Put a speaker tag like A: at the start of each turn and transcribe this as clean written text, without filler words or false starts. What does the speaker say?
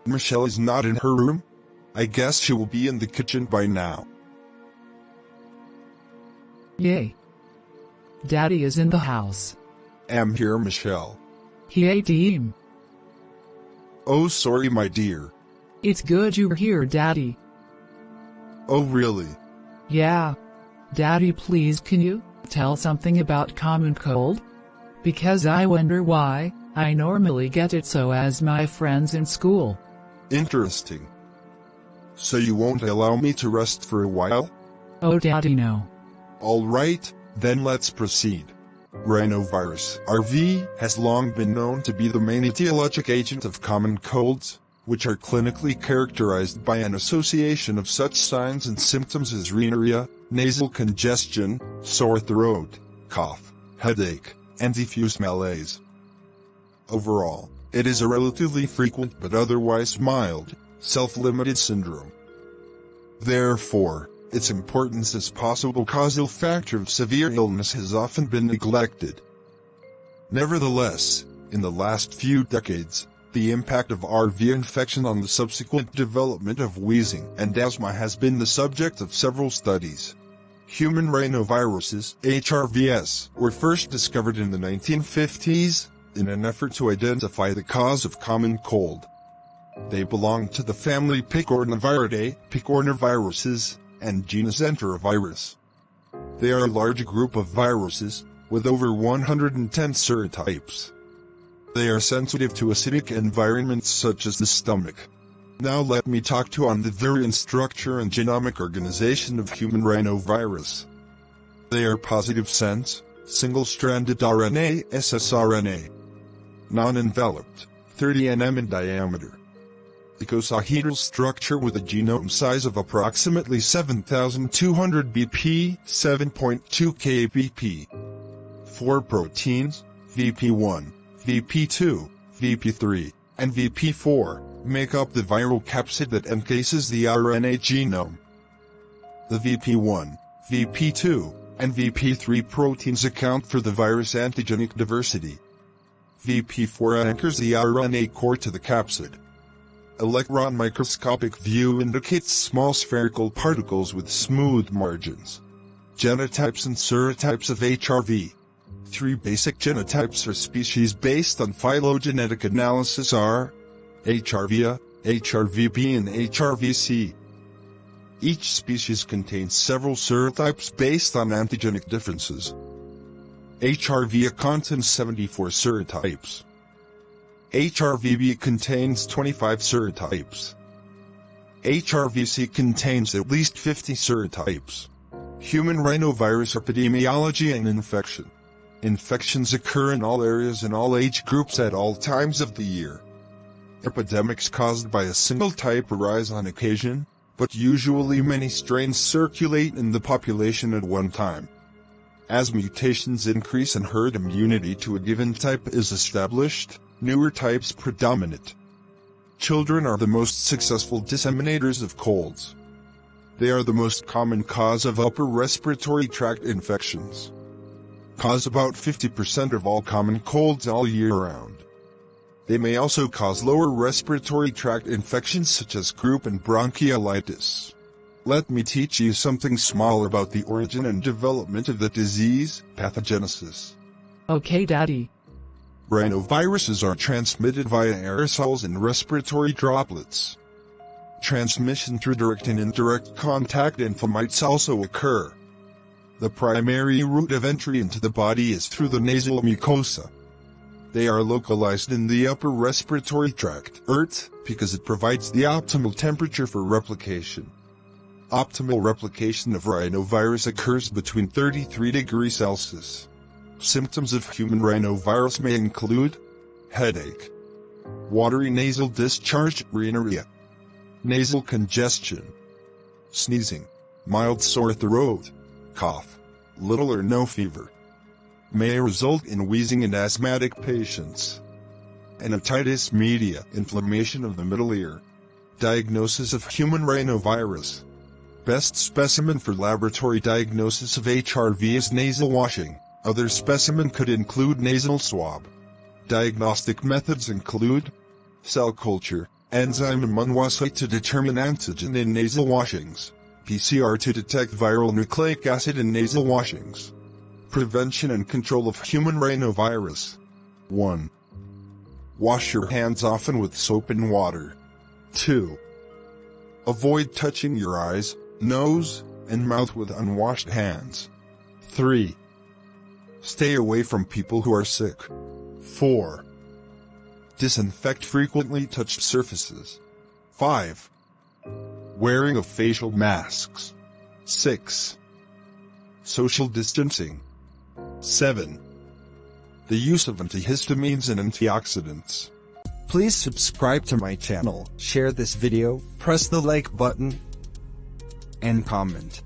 A: Michelle is not in her room? I guess she will be in the kitchen by now.
B: Yay. Daddy is in the house.
A: Am here, Michelle.
B: Yay, team.
A: Oh, sorry, my dear.
B: It's good you're here, Daddy.
A: Oh, really?
B: Yeah. Daddy, please can you tell something about common cold? Because I wonder why I normally get it so as my friends in school.
A: Interesting. So you won't allow me to rest for a while?
B: Oh, Daddy, no.
A: All right, then let's proceed. Rhinovirus (RV) has long been known to be the main etiologic agent of common colds, which are clinically characterized by an association of such signs and symptoms as rhinorrhea, nasal congestion, sore throat, cough, headache, and diffuse malaise. Overall, it is a relatively frequent but otherwise mild, self-limited syndrome. Therefore, its importance as possible causal factor of severe illness has often been neglected. Nevertheless, in the last few decades, the impact of RV infection on the subsequent development of wheezing and asthma has been the subject of several studies. Human rhinoviruses, HRVs, were first discovered in the 1950s, in an effort to identify the cause of common cold. They belong to the family Picornaviridae, picornaviruses, and genus Enterovirus. They are a large group of viruses, with over 110 serotypes. They are sensitive to acidic environments such as the stomach. Now let me talk to you on the Varian structure and genomic organization of human rhinovirus. They are positive sense, single-stranded RNA (ssRNA), non-enveloped, 30 nm in diameter. Icosahedral structure with a genome size of approximately 7,200 BP, 7.2 kbp. 4 proteins, VP1, VP2, VP3, and VP4, make up the viral capsid that encases the RNA genome. The VP1, VP2, and VP3 proteins account for the virus antigenic diversity. VP4 anchors the RNA core to the capsid. Electron microscopic view indicates small spherical particles with smooth margins. Genotypes and serotypes of HRV. 3 basic genotypes or species based on phylogenetic analysis are HRVA, HRVB and HRVC. Each species contains several serotypes based on antigenic differences. HRVA contains 74 serotypes. HRVB contains 25 serotypes. HRVC contains at least 50 serotypes. Human rhinovirus epidemiology and infection. Infections occur in all areas and all age groups at all times of the year. Epidemics caused by a single type arise on occasion, but usually many strains circulate in the population at one time. As mutations increase and herd immunity to a given type is established, newer types predominate. Children are the most successful disseminators of colds. They are the most common cause of upper respiratory tract infections. Cause about 50% of all common colds all year round. They may also cause lower respiratory tract infections such as croup and bronchiolitis. Let me teach you something small about the origin and development of the disease, pathogenesis.
B: Okay, Daddy.
A: Rhinoviruses are transmitted via aerosols and respiratory droplets. Transmission through direct and indirect contact might also occur. The primary route of entry into the body is through the nasal mucosa. They are localized in the upper respiratory tract, because it provides the optimal temperature for replication. Optimal replication of rhinovirus occurs between 33 degrees Celsius. Symptoms of human rhinovirus may include headache, watery nasal discharge, rhinorrhea, nasal congestion, sneezing, mild sore throat, cough, little or no fever. May result in wheezing in asthmatic patients. And otitis media, inflammation of the middle ear. Diagnosis of human rhinovirus. Best specimen for laboratory diagnosis of HRV is nasal washing. Other specimen could include nasal swab. Diagnostic methods include cell culture, enzyme immunoassay to determine antigen in nasal washings, PCR to detect viral nucleic acid in nasal washings. Prevention and control of human rhinovirus. 1. Wash your hands often with soap and water. 2. Avoid touching your eyes, nose, and mouth with unwashed hands. 3. Stay away from people who are sick. 4. Disinfect frequently touched surfaces. 5. Wearing of facial masks. 6. Social distancing. 7. The use of antihistamines and antioxidants.
C: Please subscribe to my channel, share this video, press the like button, and comment.